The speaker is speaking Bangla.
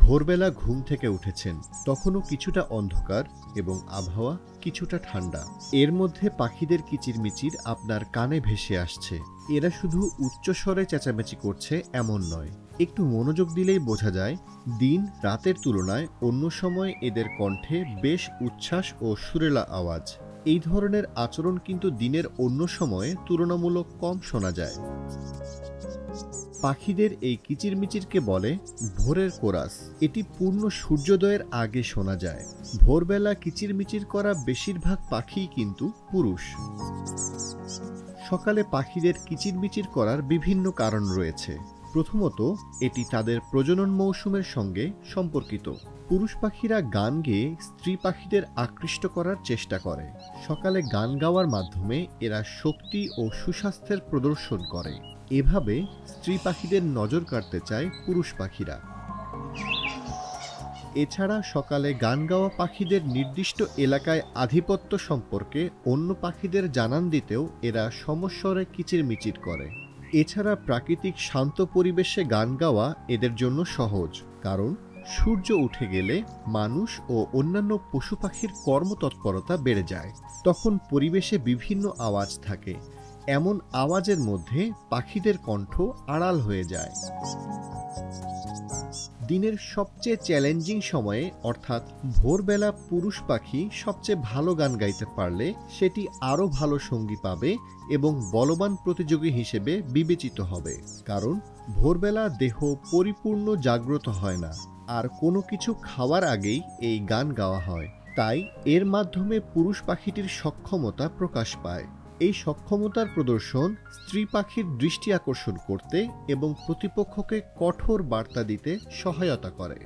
ভোরবেলা ঘুম থেকে উঠেছেন, তখনও কিছুটা অন্ধকার এবং আবহাওয়া কিছুটা ঠান্ডা। এর মধ্যে পাখিদের কিচিরমিচির আপনার কানে ভেসে আসছে। এরা শুধু উচ্চস্বরে চেঁচামেচি করছে এমন নয়, একটু মনোযোগ দিলেই বোঝা যায় দিন রাতের তুলনায় অন্য সময় এদের কণ্ঠে বেশ উচ্ছ্বাস ও সুরেলা আওয়াজ। এই ধরনের আচরণ কিন্তু দিনের অন্য সময়ে তুলনামূলক কম শোনা যায়। পাখিদের এই কিচিরমিচিরকে বলে ভোরের কোরাস। এটি পূর্ণ সূর্যোদয়ের আগে শোনা যায়। ভোরবেলা কিচিরমিচির করা বেশিরভাগ পাখিই কিন্তু পুরুষ। সকালে পাখিদের কিচিরমিচির করার বিভিন্ন কারণ রয়েছে। প্রথমত, এটি তাদের প্রজনন মৌসুমের সঙ্গে সম্পর্কিত। পুরুষ পাখিরা গান গেয়ে স্ত্রী পাখিদের আকৃষ্ট করার চেষ্টা করে। সকালে গান গাওয়ার মাধ্যমে এরা শক্তি ও সুস্বাস্থ্যের প্রদর্শন করে। এভাবে স্ত্রী পাখিদের নজর কাড়তে চায় পুরুষ পাখিরা। এছাড়া সকালে গান গাওয়া পাখিদের নির্দিষ্ট এলাকায় আধিপত্য সম্পর্কে অন্য পাখিদের জানান দিতেও এরা সমস্বরে কিচিরমিচির করে। এছাড়া প্রাকৃতিক শান্ত পরিবেশে গান গাওয়া এদের জন্য সহজ, কারণ সূর্য উঠে গেলে মানুষ ও অন্যান্য পশু পাখির কর্মতৎপরতা বেড়ে যায়। তখন পরিবেশে বিভিন্ন আওয়াজ থাকে। এমন আওয়াজের মধ্যে পাখিদের কণ্ঠ আড়াল হয়ে যায়। দিনের সবচেয়ে চ্যালেঞ্জিং সময়ে অর্থাৎ ভোরবেলা পুরুষ পাখি সবচেয়ে ভালো গান গাইতে পারলে সেটি আরও ভালো সঙ্গী পাবে এবং বলবান প্রতিযোগী হিসেবে বিবেচিত হবে। কারণ ভোরবেলা দেহ পরিপূর্ণ জাগ্রত হয় না, আর কোনো কিছু খাওয়ার আগেই এই গান গাওয়া হয়। তাই এর মাধ্যমে পুরুষ পাখিটির সক্ষমতা প্রকাশ পায়। এই সক্ষমতার প্রদর্শন স্ত্রী পাখির দৃষ্টি আকর্ষণ করতে এবং প্রতিপক্ষকে কঠোর বার্তা দিতে সহায়তা করে।